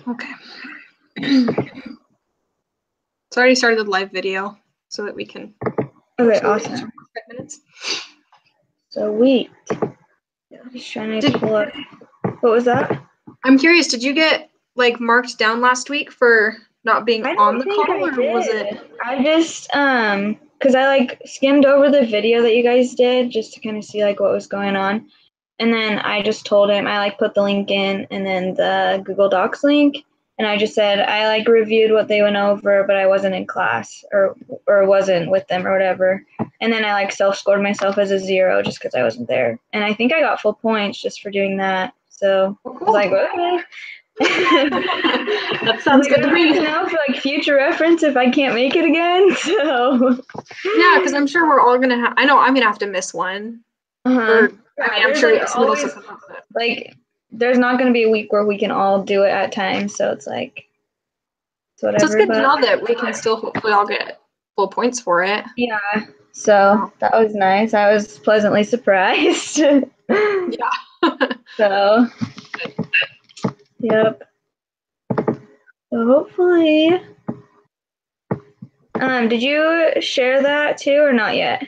Okay. So I already started the live video so that we can. Okay, awesome. 5 minutes. Sweet. Just trying to pull up. What was that? I'm curious. Did you get like marked down last week for not being on the call, or was it? I just because I like skimmed over the video that you guys did just to kind of see like what was going on, and then I just told him I like put the link in and then the Google Docs link, and I just said I like reviewed what they went over, but I wasn't in class or wasn't with them or whatever, and then I like self-scored myself as a 0 just because I wasn't there, and I think I got full points just for doing that. So I was like, okay. That sounds good to me. Now for like future reference if I can't make it again. So yeah, because I'm sure we're all gonna have. I know I'm gonna have to miss one. Or I'm sure it's always like there's not gonna be a week where we can all do it at times. So it's like whatever. So it's good to know that we can still hopefully all get full points for it. Yeah. So that was nice. I was pleasantly surprised. Yeah. So. Yep. So hopefully. Did you share that too or not yet?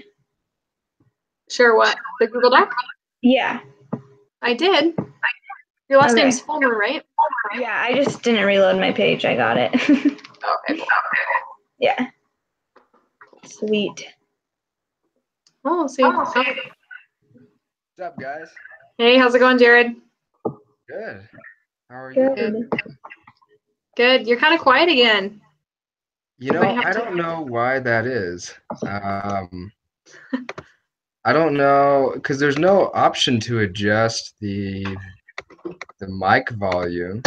Share what? The Google Doc? Yeah. I did. Your last name's Fulmer, right? Yeah, I just didn't reload my page. I got it. Okay. Yeah. Sweet. Oh, see. What's up, guys? Hey, how's it going, Jared? Good. How are you? Good. Good. You're kind of quiet again. You know, I don't know why that is. I don't know, because there's no option to adjust the mic volume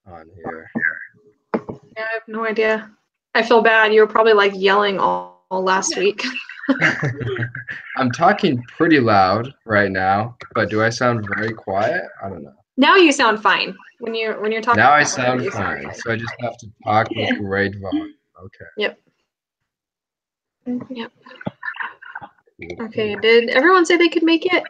on here. Yeah, I have no idea. I feel bad. You were probably like yelling all last week. I'm talking pretty loud right now, but do I sound very quiet? I don't know. Now you sound fine when you're talking. Now I sound fine, so I just have to talk with great volume. Okay. Yep. Yep. Okay. Did everyone say they could make it?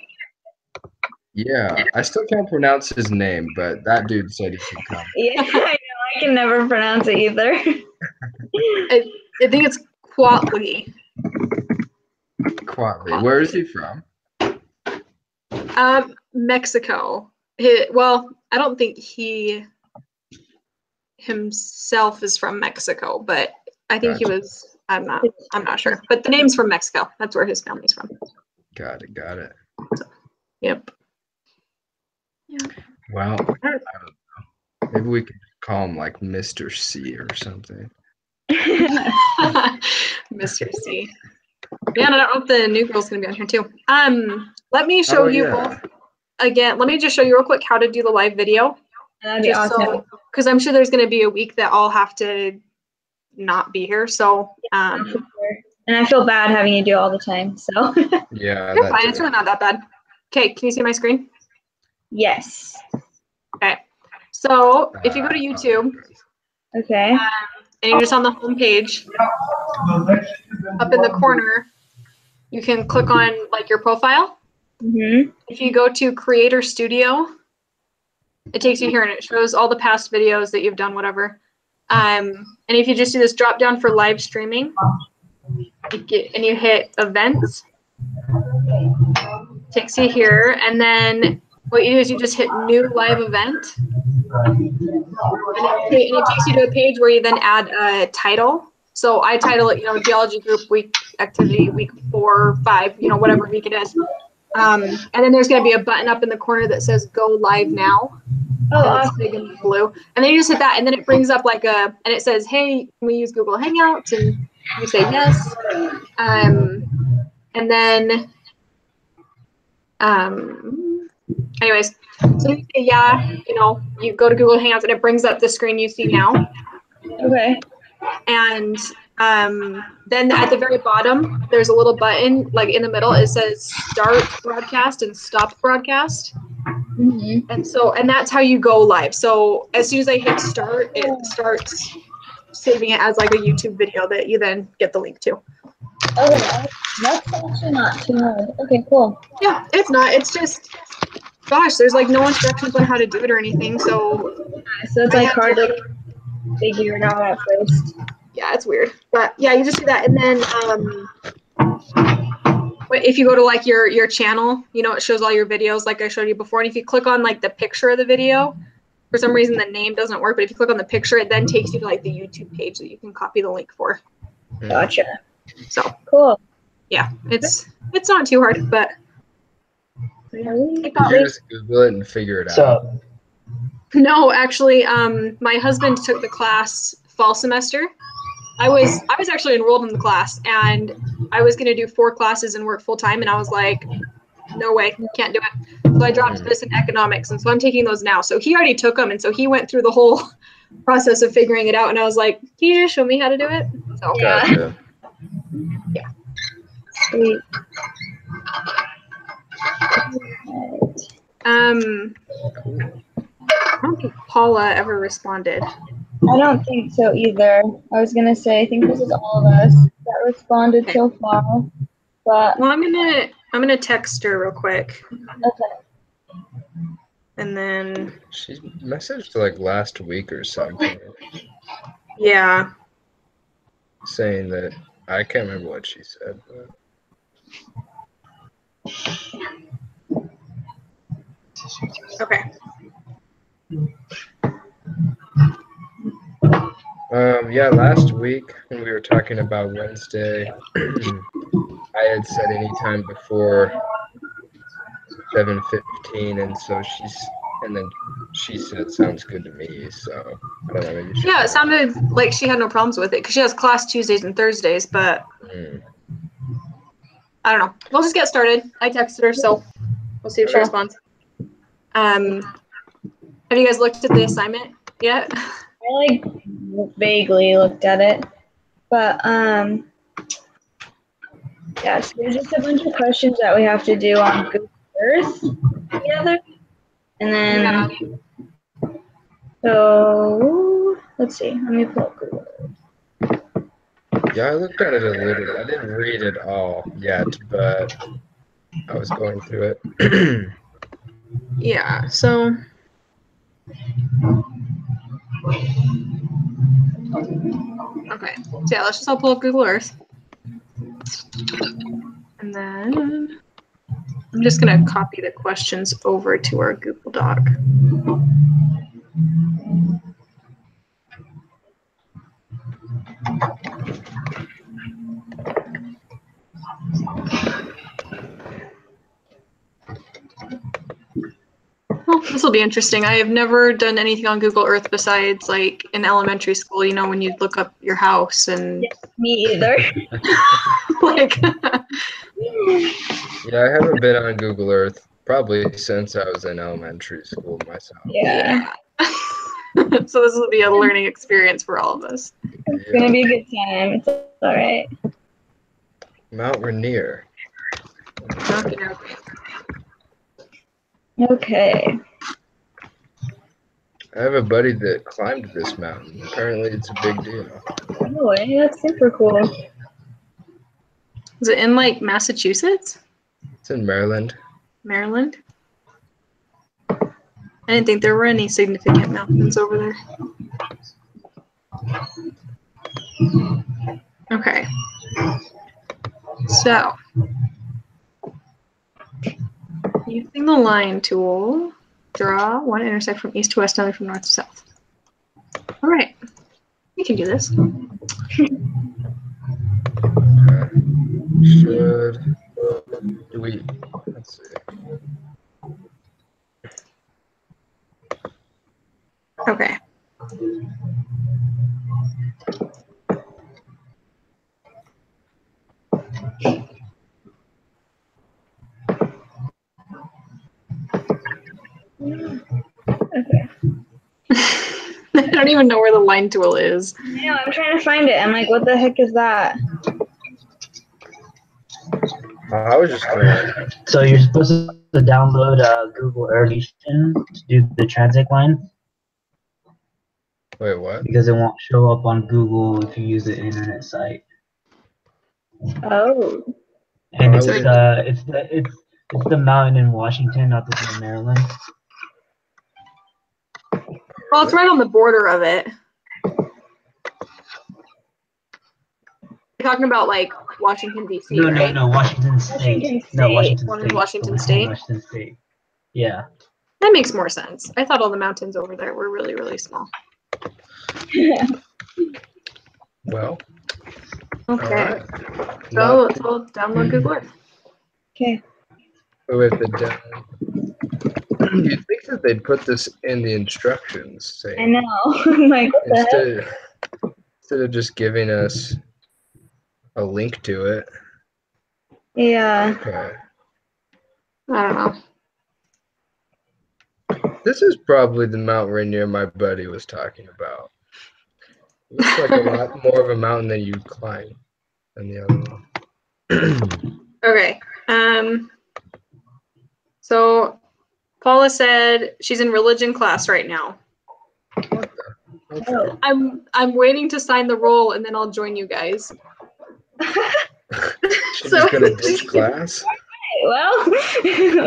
Yeah, I still can't pronounce his name, but that dude said he could come. Yeah, I know. I can never pronounce it either. I think it's Quatley. Quatley. Where is he from? Mexico. Well, I don't think he himself is from Mexico, but I think he was. I'm not sure. But the name's from Mexico. That's where his family's from. Got it. So, yep. Yeah. Well, I don't know. Maybe we could call him like Mr. C or something. Mr. C. Yeah, and I don't know if the new girl's gonna be on here too. Let me show you both again. Let me just show you real quick how to do the live video. That'd be awesome. Because I'm sure there's gonna be a week that I'll have to not be here. So and I feel bad having you do it all the time. So yeah, you're fine. It's really not that bad. Okay, can you see my screen? Yes. Okay. So if you go to YouTube, okay, and you're just on the home page, up in the corner, you can click on like your profile. Mm-hmm. If you go to Creator Studio, it takes you here and it shows all the past videos that you've done, whatever. And if you just do this drop down for live streaming, and you hit Events, it takes you here, and then what you do is you just hit New Live Event, and it takes you to a page where you then add a title. So I title it, Geology Group Week Activity Week 4 or 5, whatever week it is. And then there's going to be a button up in the corner that says Go Live Now. Oh, it's big and blue. And then you just hit that, and then it brings up and it says, hey, can we use Google Hangouts? And you say yes. And then, anyways, so you say yeah, you go to Google Hangouts, and it brings up the screen you see now. Okay. And then at the very bottom, there's a little button, like in the middle, it says Start Broadcast and Stop Broadcast. Mm-hmm. And that's how you go live. So as soon as I hit start, it starts saving it as like a YouTube video that you then get the link to. Okay, that's actually not too hard. Okay, cool. Yeah, it's not. It's just gosh, there's like no instructions on how to do it or anything. So it's like hard to figure it out at first. Yeah, it's weird. But yeah, you just do that. And then if you go to like your channel, you know, it shows all your videos like I showed you before. And if you click on like the picture of the video, for some reason the name doesn't work, but if you click on the picture, it then takes you to like the YouTube page that you can copy the link for. Gotcha. So cool. Yeah, it's not too hard, but you just Google it and figure it out. No, actually, my husband took the class fall semester. I was actually enrolled in the class, and I was going to do 4 classes and work full time, and I was like, no way, can't do it. So I dropped this in economics, and so I'm taking those now. So he already took them, and so he went through the whole process of figuring it out, and I was like, can you just show me how to do it? So Gotcha. Yeah. Sweet. I don't think Paula ever responded. I don't think so either. I was gonna say I think this is all of us that responded so far. But well, I'm gonna text her real quick. Okay. And then she messaged like last week or something. Yeah. Saying that I can't remember what she said. But... Okay. Yeah, last week when we were talking about Wednesday, I had said anytime before 7:15, and so she said sounds good to me. So I don't know. Maybe yeah, it sounded like she had no problems with it because she has class Tuesdays and Thursdays, but I don't know. We'll just get started. I texted her, so we'll see if she responds. Have you guys looked at the assignment yet? I like vaguely looked at it, but yeah, so there's just a bunch of questions that we have to do on Google Earth together, and then so let's see. Let me pull up Google Earth. Yeah, I looked at it a little. I didn't read it all yet, but I was going through it. Yeah. So. Okay, so yeah, let's just all pull up Google Earth. And then I'm just going to copy the questions over to our Google Doc. Well, this will be interesting. I have never done anything on Google Earth besides like in elementary school, you know, when you'd look up your house and yes, me either. like Yeah, I haven't been on Google Earth probably since I was in elementary school myself. Yeah. So this will be a learning experience for all of us. It's gonna be a good time. It's all right. Mount Rainier. Okay. I have a buddy that climbed this mountain. Apparently, it's a big deal. Oh, that's super cool. Is it in like Massachusetts? It's in Maryland. Maryland? I didn't think there were any significant mountains over there. Okay. So, using the line tool, draw one intersect from east to west, another from north to south. All right, we can do this. Should we? Let's see. Okay. Okay. I don't even know where the line tool is. Yeah, I'm trying to find it. I'm like, what the heck is that? I was just gonna. So you're supposed to download Google Earth to do the transit line. Wait, what? Because it won't show up on Google if you use the internet site. Oh. And it's It's the mountain in Washington, not the one in Maryland. Well, it's right on the border of it. You're talking about like Washington D.C., No, right? no, Washington State. Washington No, State. Washington One is State. Washington The State? Washington State. Yeah. That makes more sense. I thought all the mountains over there were really, really small. Well, Okay. all right. So let's all download Google Earth. Okay. With the down. You'd think that they'd put this in the instructions, I saying know. I'm like, what the heck? instead of just giving us a link to it. Yeah. Okay. I don't know. This is probably the Mount Rainier my buddy was talking about. It looks like a lot more of a mountain than you climb than the other one. Okay. So Paula said she's in religion class right now. Okay. Oh. I'm waiting to sign the roll and then I'll join you guys. She's So- gonna ditch class. Well,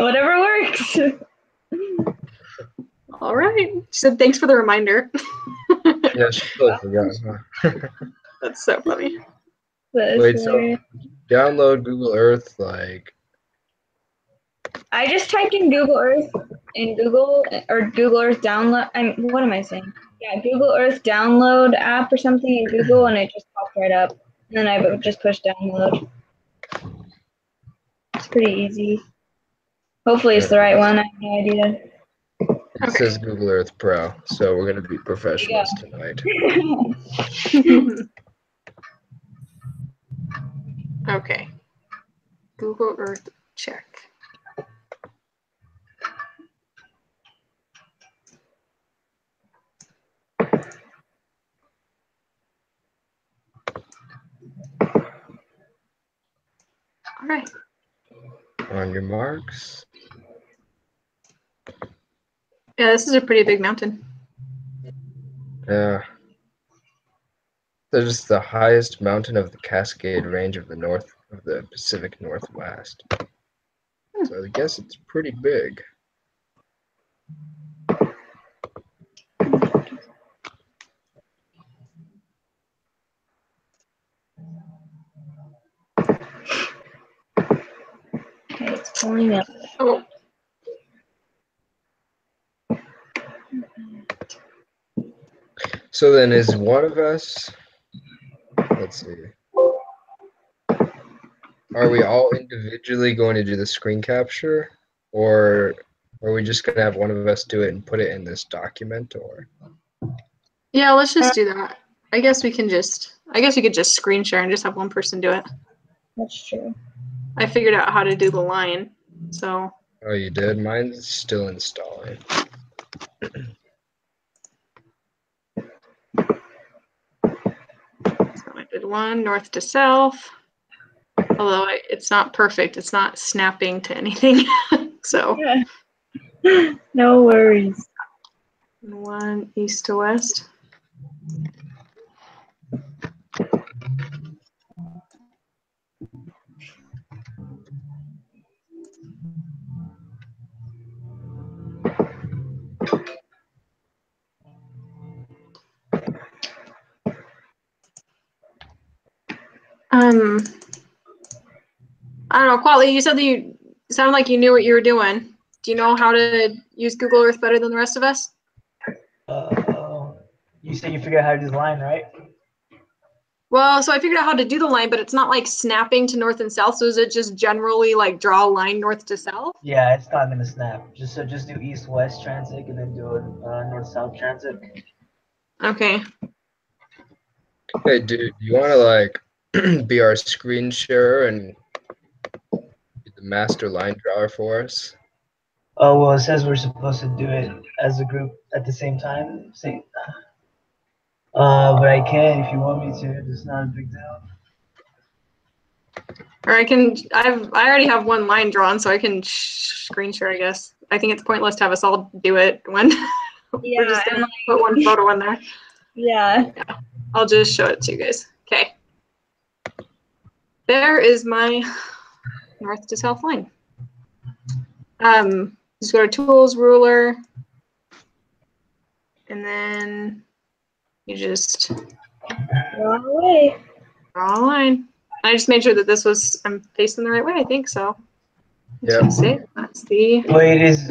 whatever works. All right. She said thanks for the reminder. Yeah, she totally forgot. Huh? That's so funny. That is Wait, so hilarious. download Google Earth, like, I just typed in Google Earth in Google or Google Earth download. What am I saying? Yeah, Google Earth download app or something in Google, and it just popped right up. And then I would just push download. It's pretty easy. Hopefully, it's the right one. I have no idea. it says Google Earth Pro, so we're gonna be professionals tonight. Okay. Google Earth check. All right. On your marks. Yeah, this is a pretty big mountain. Yeah. This is the highest mountain of the Cascade Range of the Pacific Northwest. So I guess it's pretty big. Okay, it's pulling up. Oh, So then is one of us, let's see, are we all individually going to do the screen capture, or are we just going to have one of us do it and put it in this document, or? yeah, let's just do that. I guess we could just screen share and just have one person do it. That's true. I figured out how to do the line. So Oh, you did? Mine's still installing. I did one north to south. Although it's not perfect. It's not snapping to anything. So Yeah. No worries. one east to west. I don't know, Quali, you said that you sounded like you knew what you were doing. Do you know how to use Google Earth better than the rest of us? You said you figured out how to do the line, right? Well, so I figured out how to do the line, but it's not like snapping to north and south. So is it just generally like draw a line north to south? Yeah, it's not gonna snap. Just do east-west transit and then do a north-south transit. Okay. Hey, dude, you want to like be our screen sharer and be the master line drawer for us? Oh well, it says we're supposed to do it as a group at the same time. But I can if you want me to. It's not a big deal. Or I already have one line drawn, so I can screen share, I guess. I think it's pointless to have us all do it when Yeah, we're just and gonna put one photo in there. Yeah. I'll just show it to you guys. Okay. There is my north to south line. Just go to tools, ruler, and then you just Draw away. draw a line. I just made sure that this was, I'm facing the right way, I think so. Yep. See, that's the, Wait, is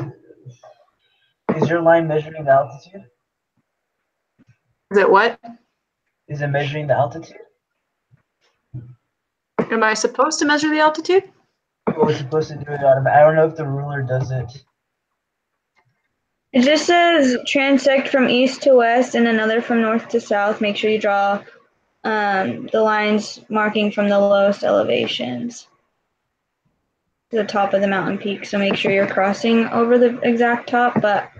your line measuring the altitude? is it what? Is it measuring the altitude? Am I supposed to measure the altitude? Oh, it's supposed to do it automatically. I don't know if the ruler does it. It just says transect from east to west and another from north to south. Make sure you draw the lines marking from the lowest elevations to the top of the mountain peak. So make sure you're crossing over the exact top, but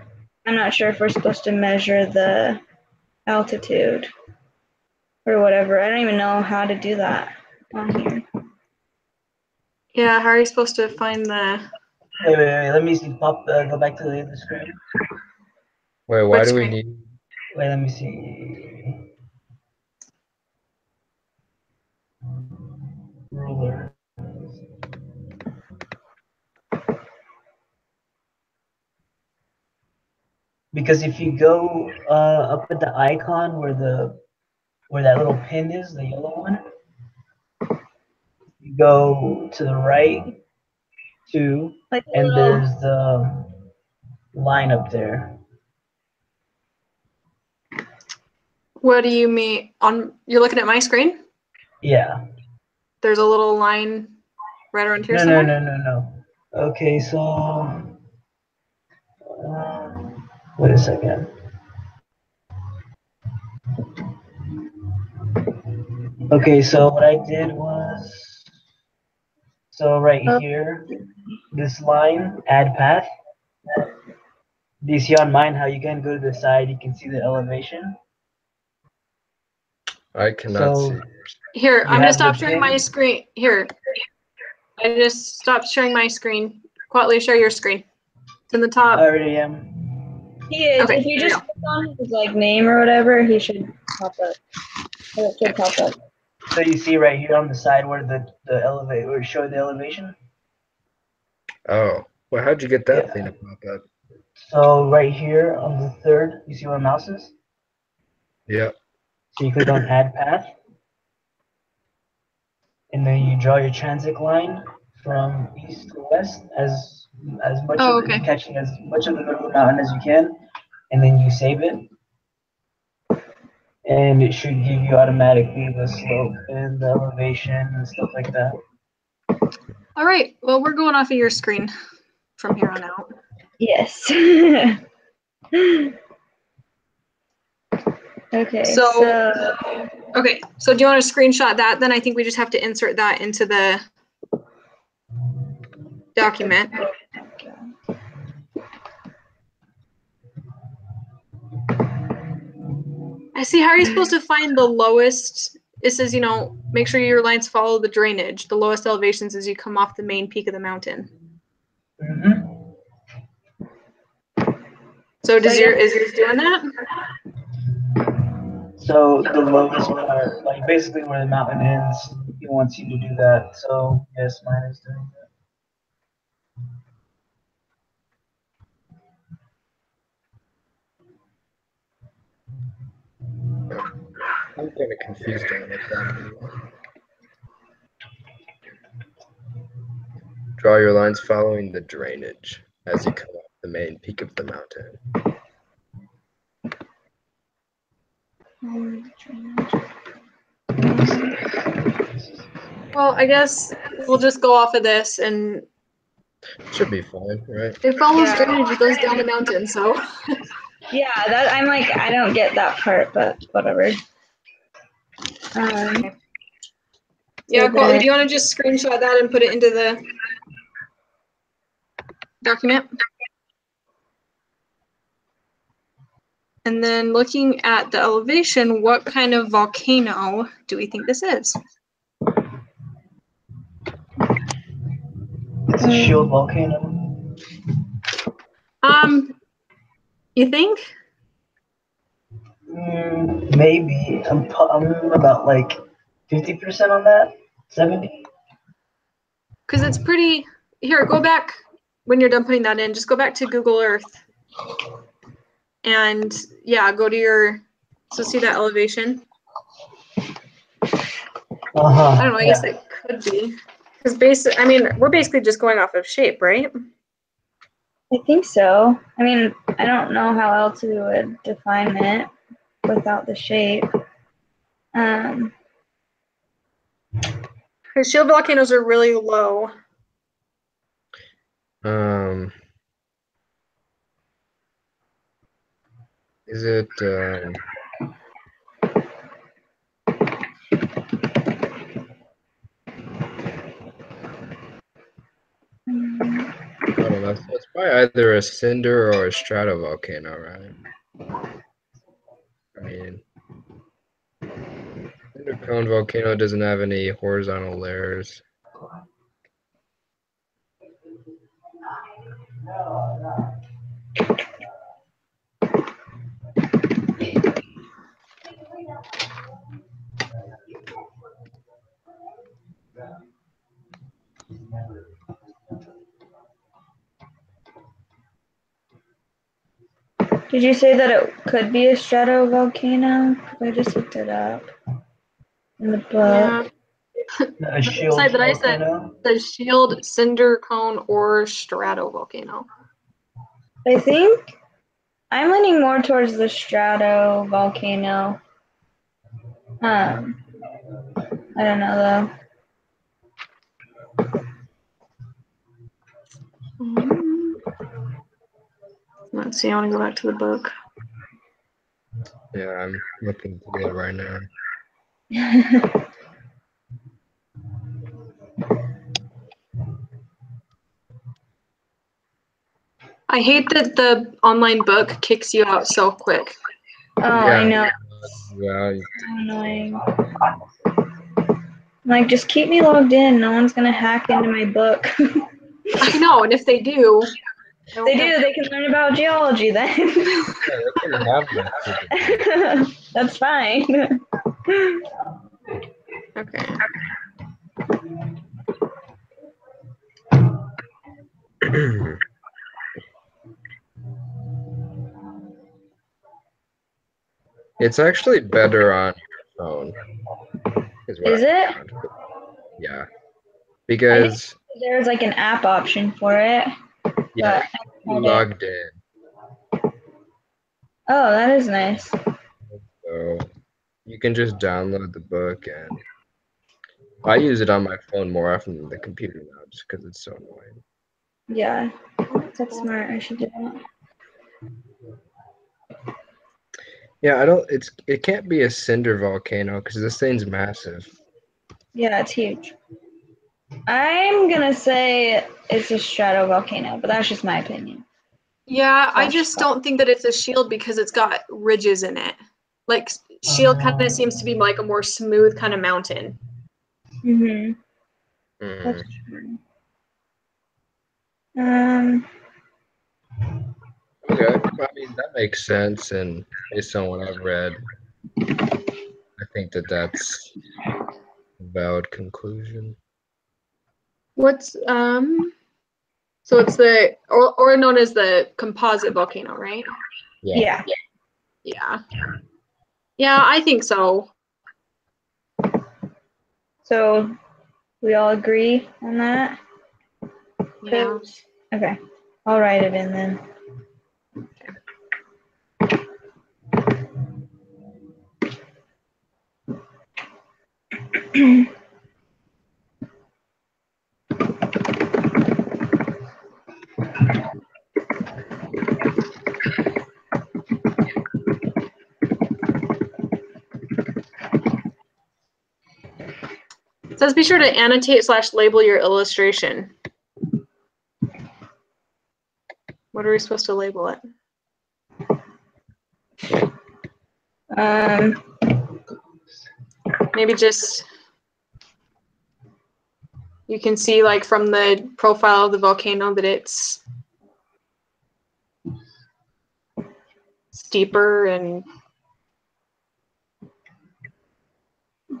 I'm not sure if we're supposed to measure the altitude or whatever. I don't even know how to do that on here. Yeah, how are you supposed to find the, Wait. Let me see. Go back to the other screen. Wait, why Which do we screen? need? Wait, let me see. Ruler. Because if you go up at the icon where that little pin is, the yellow one, you go to the right two, Like a and little, there's the line up there. what do you mean? On, you're looking at my screen? Yeah. There's a little line right around here No. somewhere? No. Okay, so wait a second. Okay, so what I did was, so right here, this line, add path. Do you see on mine how you can go to the side, you can see the elevation? I cannot So see. Here, you I'm gonna have the stop sharing my pin. screen. Here, I just stopped sharing my screen. Quietly share your screen. It's in the I top. already am. he is. Okay, If you there you just go. click on his like name or whatever, he should pop up. Or it should pop up. So you see right here on the side where the elevate, where it showed the elevation? Oh, well, how'd you get that Yeah. thing to pop up? So right here on the third, you see where my mouse is? Yep. So you click on add path, and then you draw your transit line from east to west as much Oh, of it, okay. catching as much of the middle of the mountain as you can, and then you save it. And it should give you automatically the slope and the elevation and stuff like that. All right. Well, we're going off of your screen from here on out. Yes. Okay, So, okay. So do you want to screenshot that? Then I think we just have to insert that into the document. I see. How are you supposed to find the lowest? It says, make sure your lines follow the drainage. The lowest elevations as you come off the main peak of the mountain. Mm-hmm. So is yours doing that? So the lowest part, like basically where the mountain ends, he wants you to do that. So yes, mine is doing that. I'm kind of confused on what that means. Draw your lines following the drainage as you come up the main peak of the mountain. Well, I guess we'll just go off of this, and Should be fine, right? it follows Yeah. drainage. It goes down the mountain. So Yeah, that I'm like, I don't get that part, but whatever. yeah, So cool. then- Do you want to just screenshot that and put it into the document? And then looking at the elevation, what kind of volcano do we think this is? It's a shield volcano. You think? Maybe I'm about like 50% on that, 70. Because it's pretty. Here, go back. when you're done putting that in, just go back to Google Earth. And yeah, go to your, so see that elevation? I don't know, I guess it could be. Because I mean, we're basically just going off of shape, right? I think so. I mean, I don't know how else we would define it without the shape. Because shield volcanoes are really low. Is it I don't know. So it's probably either a cinder or a stratovolcano, right? I mean, cinder cone volcano doesn't have any horizontal layers. Did you say that it could be a stratovolcano? I just looked it up in the book. Yeah. A shield Side that I said volcano. the shield, cinder cone, or stratovolcano. I think I'm leaning more towards the stratovolcano. I don't know Let's see, I want to go back to the book. Yeah, I'm looking through it right now. though. I hate that the online book kicks you out so quick. Oh, I know. Yeah, So annoying. Like, just keep me logged in. No one's gonna hack into my book. I know, and if they do, They do. They can learn about geology then. yeah, they can have that. That's fine. Okay. It's actually better on your phone. Is it? Yeah, because There's like an app option for it. yeah, But you logged in, oh, that is nice. so you can just download the book, and I use it on my phone more often than the computer now, just because it's so annoying. Yeah, that's smart. I should do that. Yeah, it can't be a cinder volcano because this thing's massive. Yeah, it's huge. I'm gonna say it's a stratovolcano, but that's just my opinion. Yeah, I just don't think that it's a shield because it's got ridges in it. Like shield kind of seems to be like a more smooth kind of mountain. Mm-hmm. Mm. That's true. Okay, I mean that makes sense, and based on what I've read, I think that's a valid conclusion. What's so it's the or known as the composite volcano, right? Yeah. Yeah. Yeah, I think so. So we all agree on that? Yeah. Okay. I'll write it in then. It says be sure to annotate / label your illustration. What are we supposed to label it? Maybe just you can see like from the profile of the volcano that it's steeper and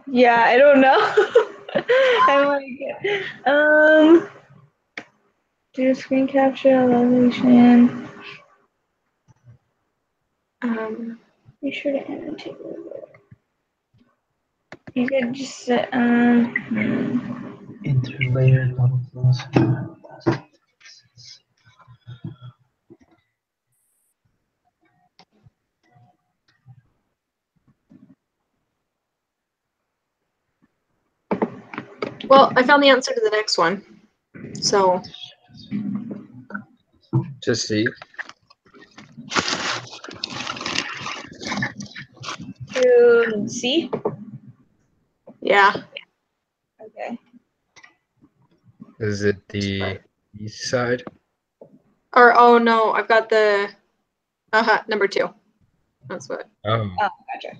yeah, I don't know. I'm like, Do a screen capture, elevation. Be sure to annotate. You could just Interlayer double flows. Well, I found the answer to the next one. So To see. to C. yeah. Okay. Is it the east side? Or oh no, I've got the number 2. That's what. Oh, Oh, gotcha.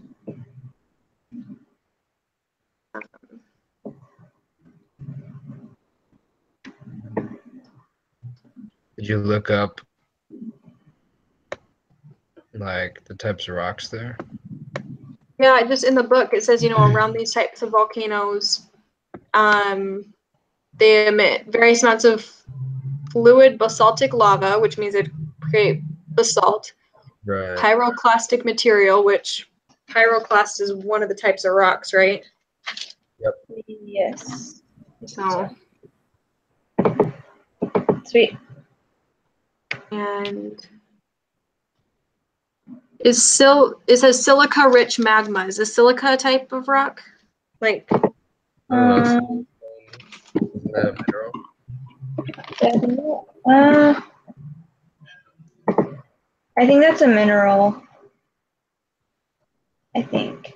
did you look up like the types of rocks there? Yeah, just in the book it says, around these types of volcanoes, they emit various amounts of fluid basaltic lava, which means it create basalt, Right. pyroclastic material, which pyroclast is one of the types of rocks, right? Yes. So, Sweet. and it says silica rich magma. Is a silica a type of rock? Like, I don't know. Isn't that a mineral? I think that's a mineral. I think.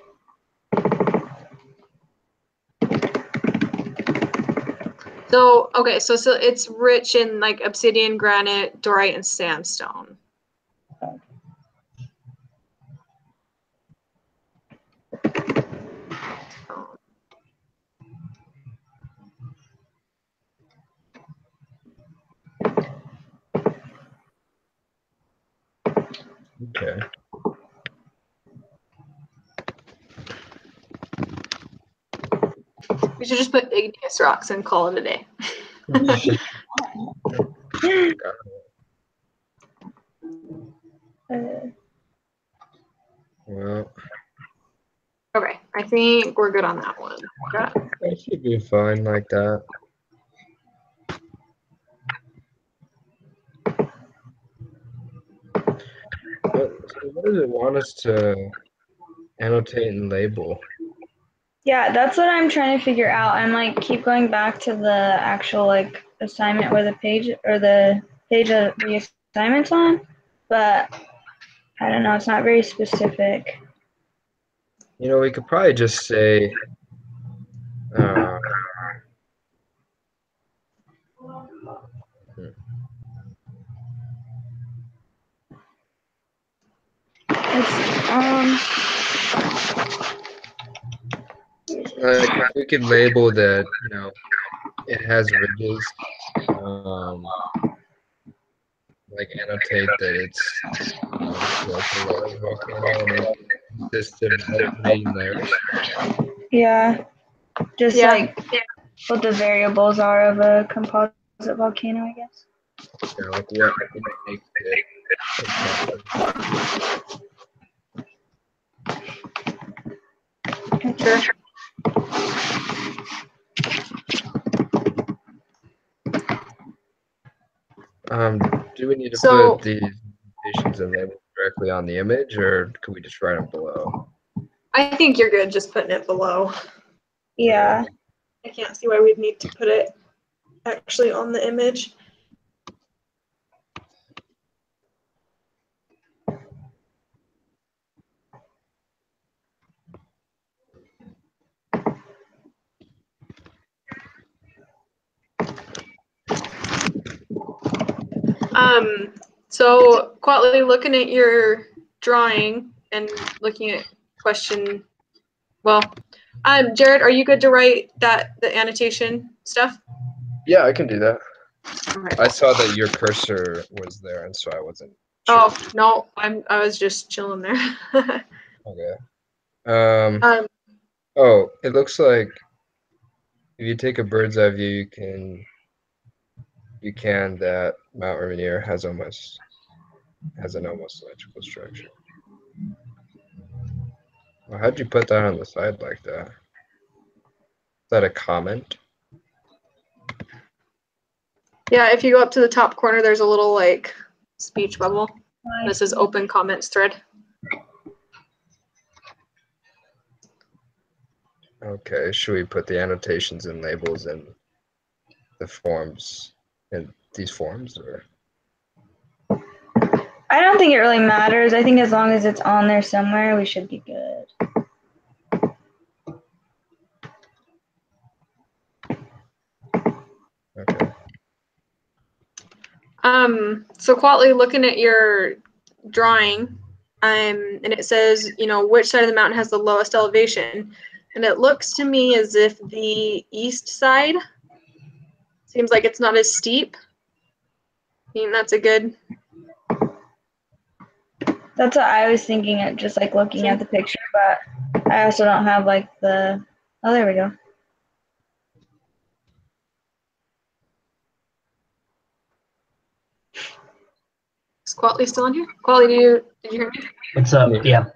so it's rich in like obsidian, granite, diorite, and sandstone. Okay. We should just put igneous rocks and call it a day. Well, Okay, I think we're good on that one. Got it. that should be fine like that. What does it want us to annotate and label? Yeah, that's what I'm trying to figure out. I'm like keep going back to the actual like assignment where the page or the page of the assignment's on, but I don't know, it's not very specific. We could probably just say, like we could label that, it has ridges. Like annotate that it's like a large volcano and it consists of alternating layers. Yeah, just Yeah. like what the variables are of a composite volcano, I guess. Like what makes it Sure. Do we need to So- put these notations and labels directly on the image, or could we just write them below? I think you're good just putting it below. Yeah. I can't see why we'd need to put it actually on the image. So quietly looking at your drawing and looking at question, Jared, are you good to write the annotation stuff? Yeah, I can do that. Okay. I saw that your cursor was there, and so I wasn't sure. Oh no, I was just chilling there. Okay. Oh, it looks like if you take a bird's eye view, you can you can that Mount Rainier has an almost symmetrical structure. Well, how'd you put that on the side like that? Is that a comment? Yeah, if you go up to the top corner, there's a little like speech bubble. This is open comments thread. Okay, should we put the annotations and labels in the forms, in these forms, or? I don't think it really matters. I think as long as it's on there somewhere, we should be good. Okay. So Quatley, looking at your drawing, and it says, you know, which side of the mountain has the lowest elevation? And it looks to me as if the east side seems like it's not as steep. I mean, that's a good. That's what I was thinking at just like looking at the picture, but I also don't have like the, oh, there we go. Is Quatley still on here? Quatley, did you hear me? What's up? Yeah.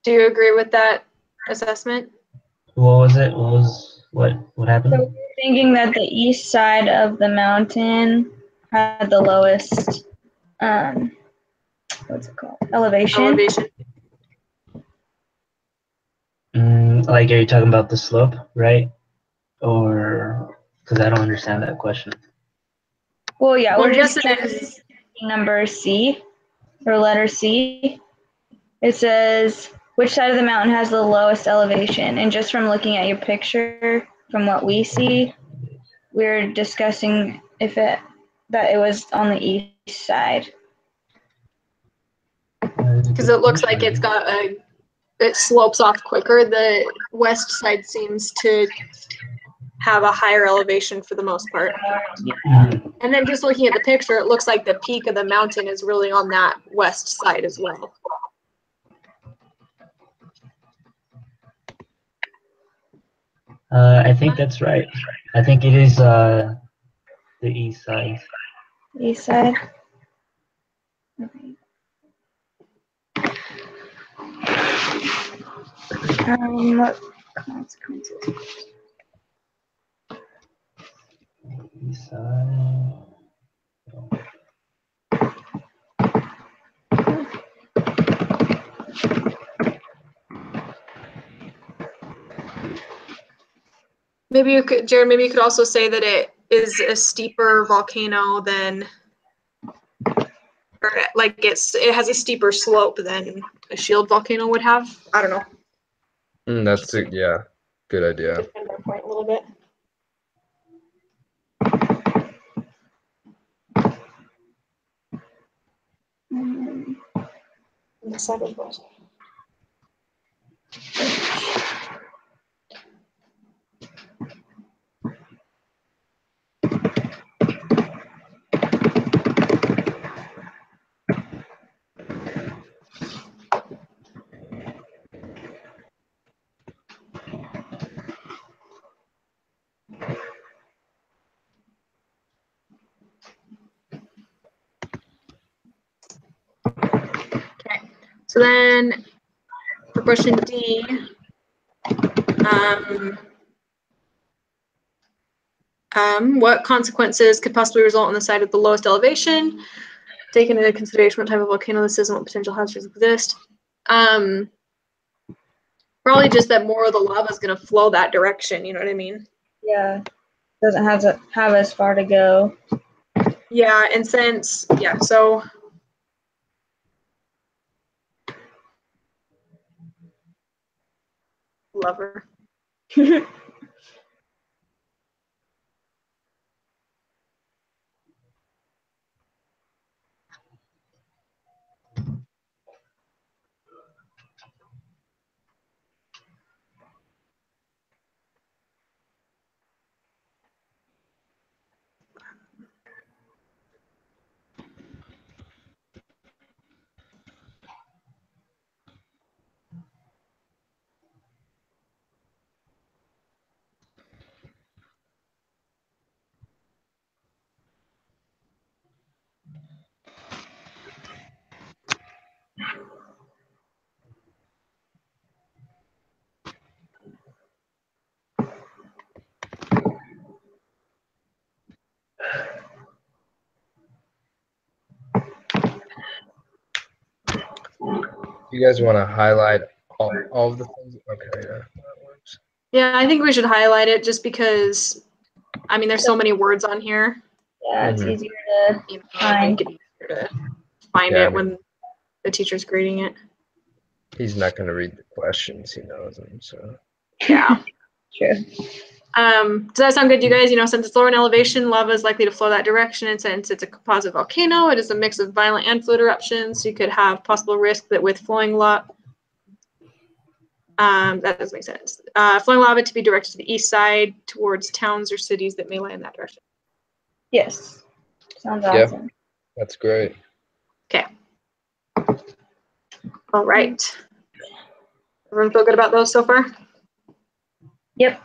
Do you agree with that assessment? What was it? What happened? So we're thinking that the east side of the mountain had the lowest, what's it called? Elevation. Elevation. Like, are you talking about the slope, right? Or because I don't understand that question. Well, yeah, Well, we're yes, just it trying to is. number C or letter C. It says which side of the mountain has the lowest elevation, and just from looking at your picture, from what we see, we're discussing if that it was on the east side. Because it looks like it's got it slopes off quicker. The west side seems to have a higher elevation for the most part. And then just looking at the picture, it looks like the peak of the mountain is really on that west side as well. I think that's right. I think it is the east side. East side. What consequences? East side. Maybe you could, Jared, maybe you could also say that it is a steeper volcano than, or like it has a steeper slope than a shield volcano would have. I don't know. That's it. Yeah, good idea. Defend our point a little bit. The side of those. So then for question D, what consequences could possibly result on the side of the lowest elevation? Taking into consideration what type of volcano this is and what potential hazards exist. Probably just that more of the lava is going to flow that direction. You know what I mean? Yeah, doesn't have as far to go. Yeah, and since so lover. You guys want to highlight all of the things? Okay, yeah, that works. Yeah, I think we should highlight it just because, I mean, there's so many words on here. Yeah, it's Mhm. easier to You know, find. make it easier to find Yeah, I it mean, when the teacher's grading it. he's not going to read the questions. He knows them, so. Yeah. True. Does that sound good to you guys? You know, since it's lower in elevation, lava is likely to flow that direction, and since it's a composite volcano, it is a mix of violent and fluid eruptions. So you could have possible risk that with flowing lava, that doesn't make sense. Flowing lava to be directed to the east side towards towns or cities that may lie in that direction. Yes. Sounds Yeah. awesome. That's great. Okay. All right. Everyone feel good about those so far? Yep.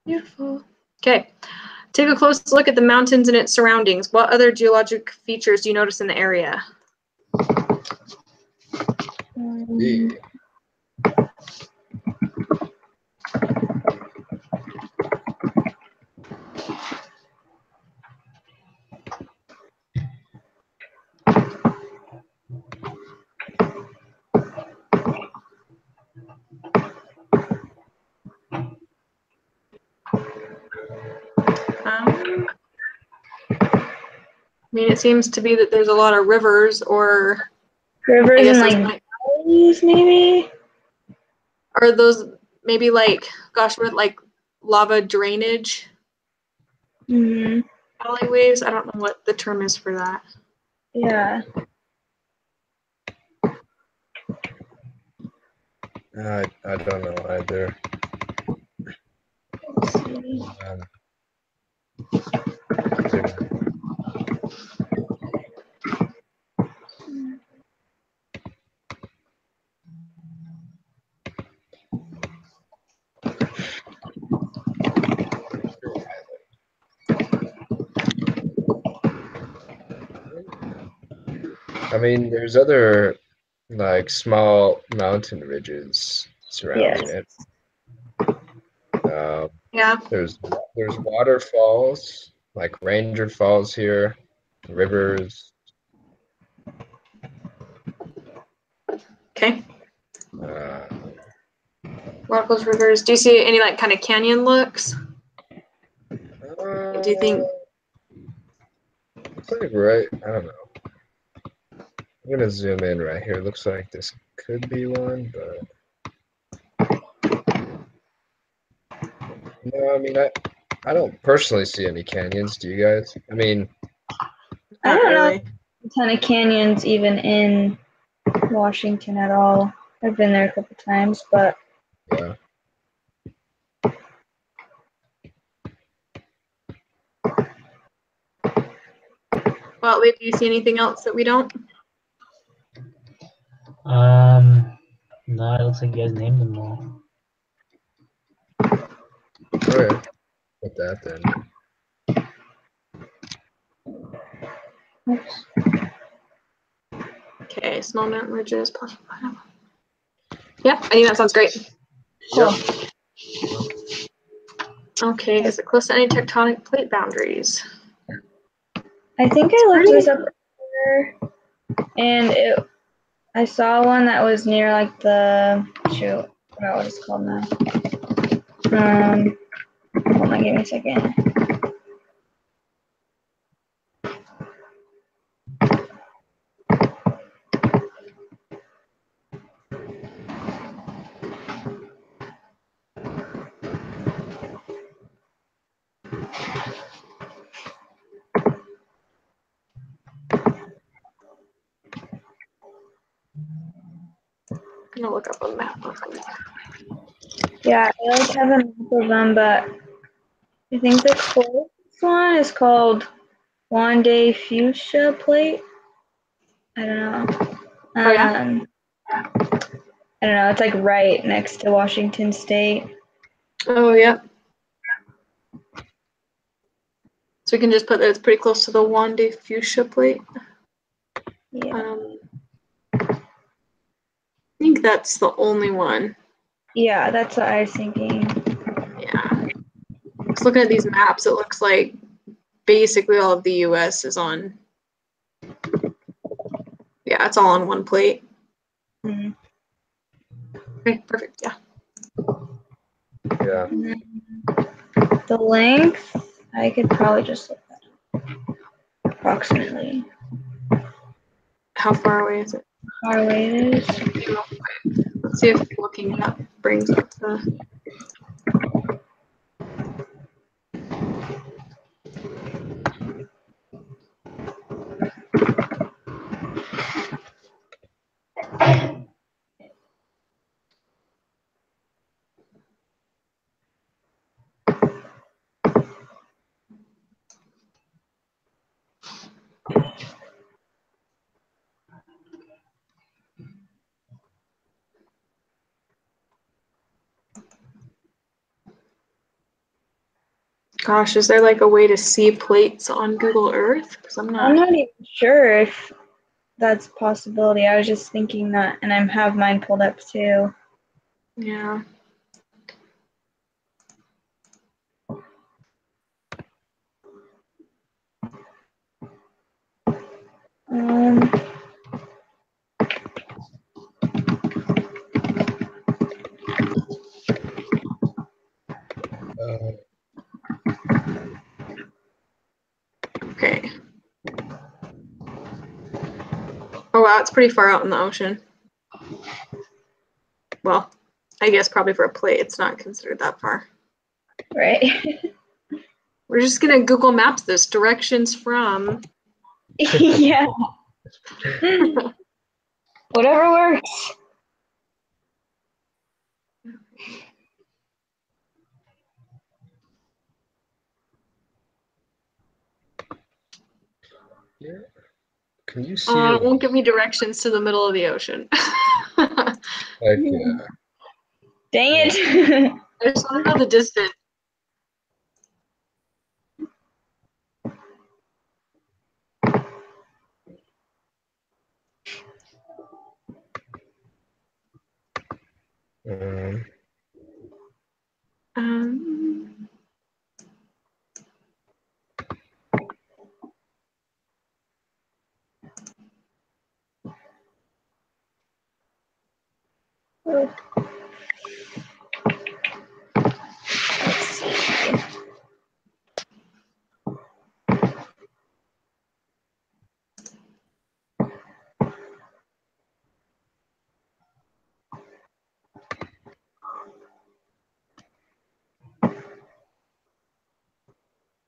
Beautiful. Okay. Take a close look at the mountains and its surroundings. What other geologic features do you notice in the area? Yeah. I mean, it seems to be that there's a lot of rivers, or I Rivers guess and those like might, valleys, maybe. are those maybe like, gosh, what, like lava drainage Hmm. alleyways? I don't know what the term is for that. Yeah. I don't know either. Let's see. I mean, there's other like small mountain ridges surrounding Yes. it. Yeah. There's waterfalls, like Ranger Falls here, rivers. Okay. Uh, Waterfalls, rivers. Do you see any like kind of canyon looks? Do you think? Looks like right. I don't know. I'm gonna zoom in right here. Looks like this could be one, but no. I mean, I don't personally see any canyons. Do you guys? I mean, I Not don't know really. a ton of canyons even in Washington at all. I've been there a couple times, but yeah. Well, wait, do you see anything else that we don't? No, it looks like you guys named them all. Okay. With that then. oops. Okay, small mountain ridges, possible. Yeah, I think that sounds great. Cool. Okay, is it close to any tectonic plate boundaries? I think I looked this up earlier, and I saw one that was near like the shoot. I forgot what it's called now. Hold on, give me a second. I'm gonna look up a map. Yeah, I like have a map of them, but I think the closest one is called Wande Fuchsia Plate. I don't know. Oh, yeah? I don't know. It's like right next to Washington State. Oh, yeah. So we can just put that it's pretty close to the Wande Fuchsia plate. Yeah. I think that's the only one. Yeah, that's what I was thinking. Yeah. Just looking at these maps, it looks like basically all of the US is on. Yeah, it's all on one plate. Mhm. Okay, perfect. Yeah. Yeah. And then the length, I could probably just look that up. Approximately. How far away is it? How far away it is. Let's see if looking up brings up the. Gosh, is there like a way to see plates on Google Earth? Because I'm I'm not. not even sure if that's a possibility. I was just thinking that, and I have mine pulled up too. Yeah. Um, Okay. Oh wow, it's pretty far out in the ocean. Well, I guess probably for a plate, it's not considered that far. right. We're just gonna Google Maps this directions from. Yeah. Whatever works. Yeah. Can you see It it? won't give me directions to the middle of the ocean. I Heck yeah. Dang it. just want to know the distance. Um, Um, Let's see.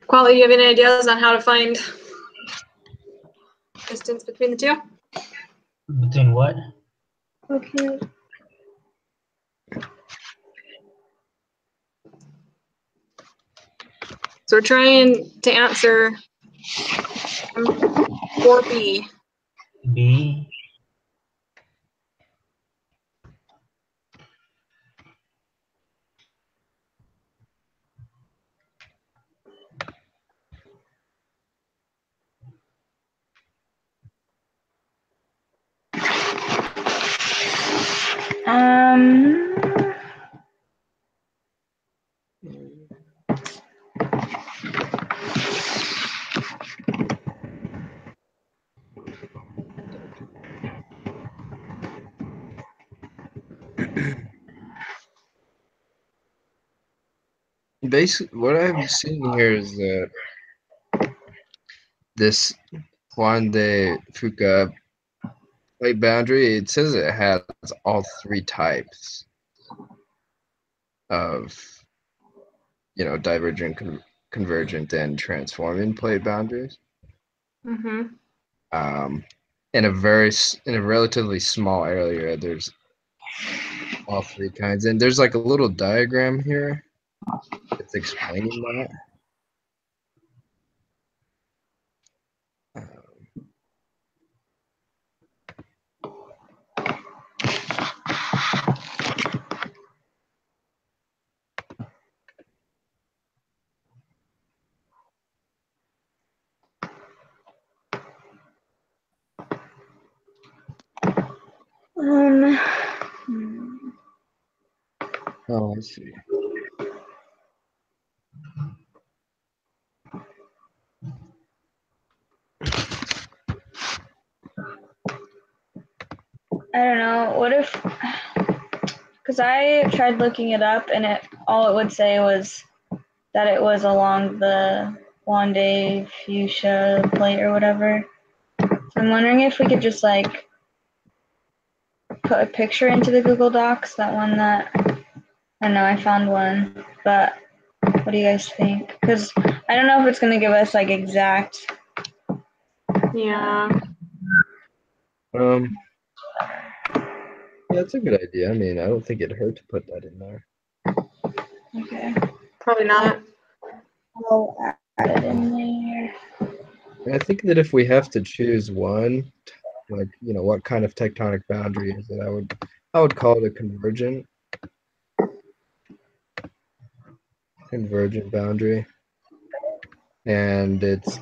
Quality, do you have any ideas on how to find distance between the two? Between what? Okay. So we're trying to answer 4B. B. Um, Basically, what I'm seeing here is that this Juan de Fuca plate boundary, it says it has all three types of, divergent, convergent, and transforming plate boundaries. Mm-hmm. In a relatively small area, there's all three kinds, and there's like a little diagram here. It's explaining that. um, hmm. Oh, I see. I don't know. What because I tried looking it up, and all it would say was that it was along the Wande Fuchsia plate or whatever. So I'm wondering if we could just like put a picture into the Google Docs, that one that, I don't know, I found one, but what do you guys think? Because I don't know if it's going to give us like exact. Yeah. Yeah, that's a good idea. I mean, I don't think it'd hurt to put that in there. Okay. Probably not. I'll add it in there. And I think that if we have to choose one, like, you know, what kind of tectonic boundary is it? I would call it a convergent boundary. And it's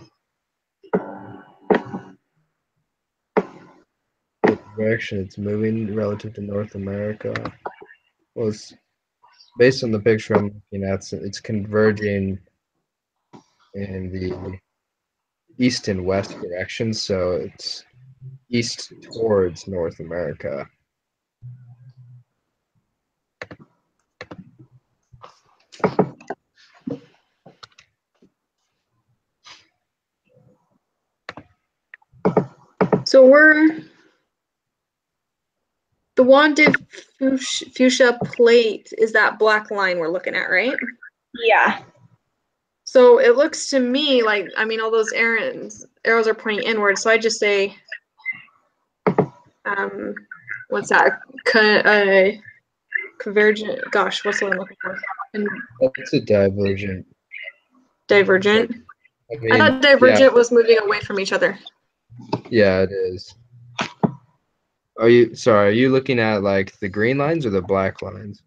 the direction it's moving relative to North America was based on the picture I'm looking at. It's converging in the east and west direction, so it's east towards North America. So the Wanda Fuchsia plate is that black line we're looking at, right? Yeah. So it looks to me like, I mean, all those arrows are pointing inward. So I just say, what's that? Convergent. Gosh, what's the one I'm looking for? That's a divergent. Divergent. I mean, I thought divergent was moving away from each other. Yeah, it is. Are you looking at like the green lines or the black lines?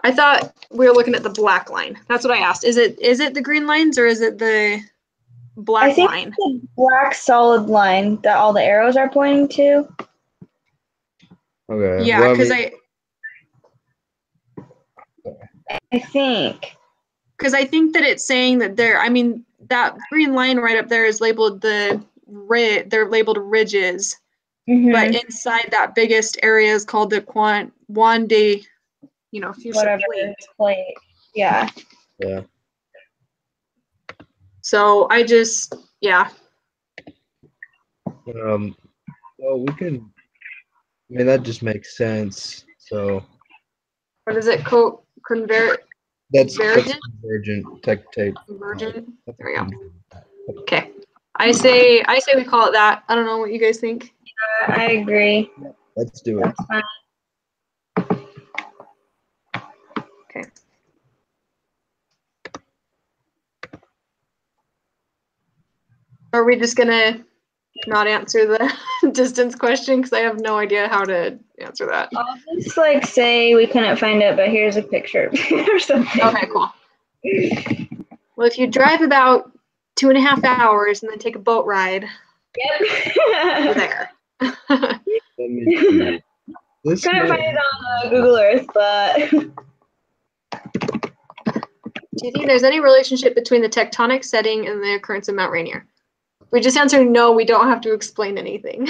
I thought we were looking at the black line. That's what I asked. Is it the green lines or is it the black I think line? it's the black solid line that all the arrows are pointing to. Okay. Yeah, well, because I think. Because I think that it's saying that that green line right up there is labeled they're labeled ridges, but inside that biggest area is called the Wande, Fuchsia plate. Yeah. Yeah. So I just, yeah. Well, we can. I mean, that just makes sense. So. What is it? That's Convergent? convergent tape. Convergent. There we go. Okay. I say we call it that. I don't know what you guys think. I agree. Let's do it. That's fine. Okay. Are we just gonna not answer the distance question? Because I have no idea how to answer that. I'll just like say we couldn't find it, but here's a picture or something. Okay, cool. Well, if you drive about 2.5 hours and then take a boat ride, you're there. Couldn't find it on Google Earth, but. Do you think there's any relationship between the tectonic setting and the occurrence of Mount Rainier? If we just answer no, we don't have to explain anything.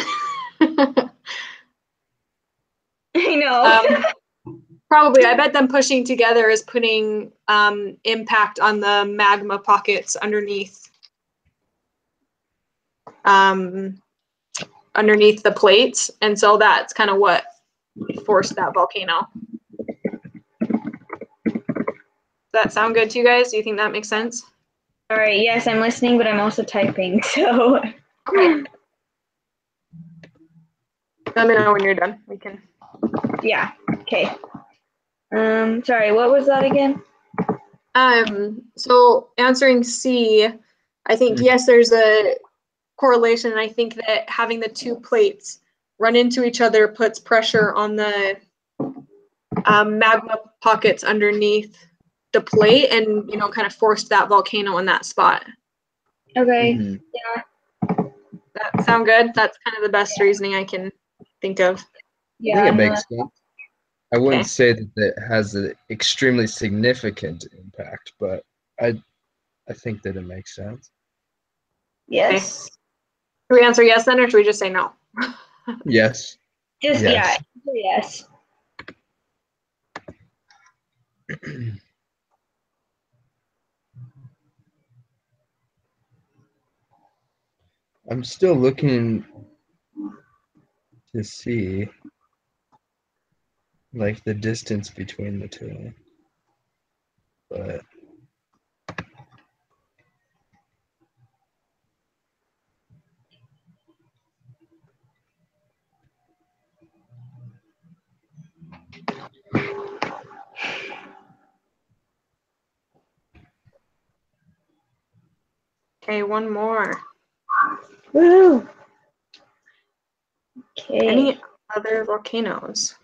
I know. Probably. I bet them pushing together is putting impact on the magma pockets underneath the plates, and so that's kind of what forced that volcano. Does that sound good to you guys? Do you think that makes sense? All right. Yes, I'm listening, but I'm also typing. So. Okay. Let me know when you're done. We can. Yeah. Okay. Sorry. What was that again? So answering C, I think yes, there's a correlation, and I think that having the two plates run into each other puts pressure on the magma pockets underneath the plate, and kind of forced that volcano in that spot. Okay. Yeah. That sound good? That's kind of the best reasoning I can think of. Yeah. I think it makes sense. I wouldn't say that it has an extremely significant impact, but I think that it makes sense. Yes. Okay. Should we answer yes then, or should we just say no? Yes. Just yes. I'm still looking to see like the distance between the two, but Okay, one more. Woo! Okay. Any other volcanoes?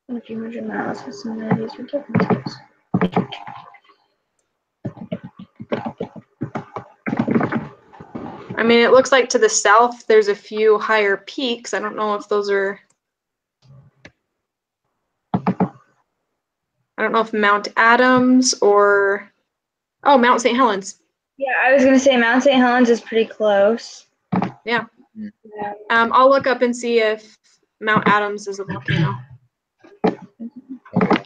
A few hundred miles with similarities for differences. I mean, it looks like to the south there's a few higher peaks. I don't know if those are. I don't know if Mount Adams or. Oh, Mount St. Helens. Yeah, I was gonna say Mount St. Helens is pretty close. Yeah. Yeah. I'll look up and see if Mount Adams is a volcano. okay.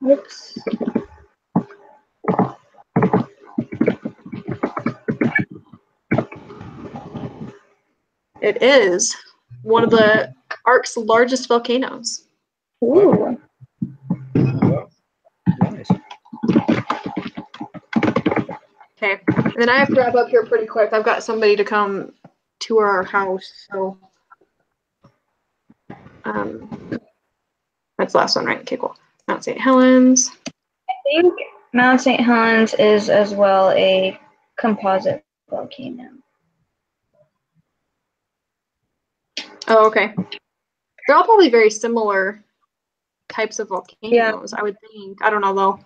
Oops. It is one of the Ark's largest volcanoes. Ooh. Well, nice. Okay, and then I have to wrap up here pretty quick. I've got somebody to come tour our house, so that's the last one, right? Okay, cool. Mount St. Helens. I think Mount St. Helens is as well a composite volcano. Oh, okay. They're all probably very similar types of volcanoes, I would think. I don't know though.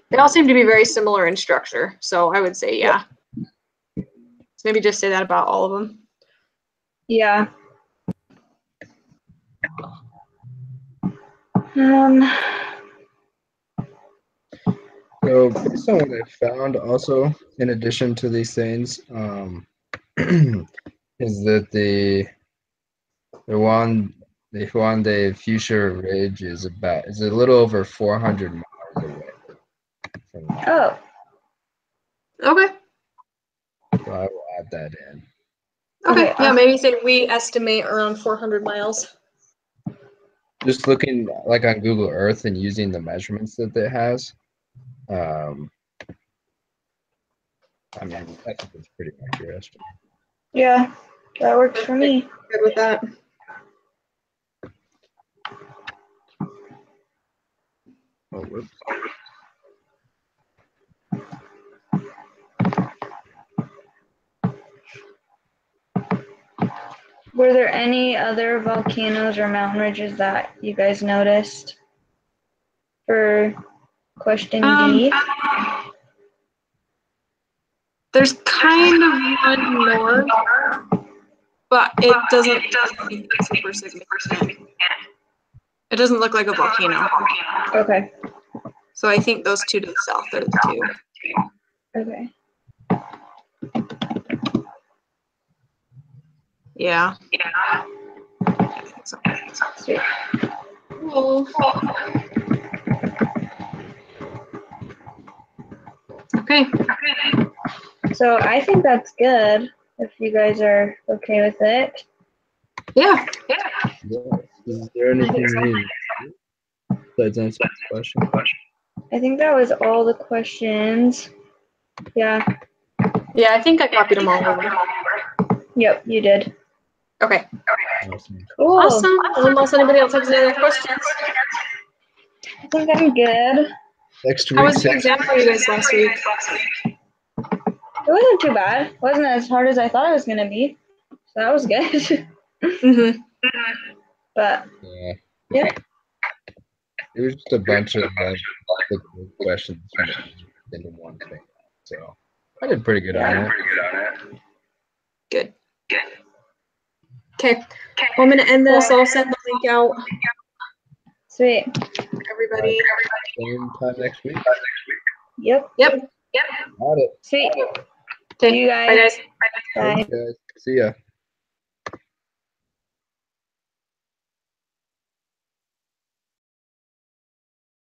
They all seem to be very similar in structure, so I would say yeah. So maybe just say that about all of them. Yeah. So based on what I found, also in addition to these things, is that the Juan de Fuchsia Ridge is a little over 400 miles away from that. Oh. Okay. So I will add that in. Okay. Okay, Yeah, maybe say we estimate around 400 miles. Just looking like on Google Earth and using the measurements that it has, I mean, I think it's pretty accurate. Yeah, that works for me. Good with that. Oh, whoops. Were there any other volcanoes or mountain ridges that you guys noticed for question D? There's kind of one north, but it doesn't look super significant. It doesn't look like a volcano. Okay. So I think those two to the south are the two. Okay. Yeah. I think so. Sweet. Cool. Okay. So I think that's good if you guys are okay with it. Yeah. Is there anything you need besides answer the question? I think that was all the questions. Yeah. Yeah, I think I copied them all over. Yep, you did. Okay. Awesome. Cool. Awesome. Unless anybody else has any other questions. I think I'm good. Next How week, was the exam for you guys last week? It wasn't too bad. It wasn't as hard as I thought it was gonna be. So that was good. Mm-hmm. But yeah, yeah. it was just a bunch of the questions into one thing. So I did pretty good on it. Good. Okay. Well, I'm going to end this. I'll send the link out. Sweet. Everybody. Same time next week. Yep. Yep. Got it. Sweet. Okay. See you guys. Bye, guys. Bye. Thanks, guys. See ya.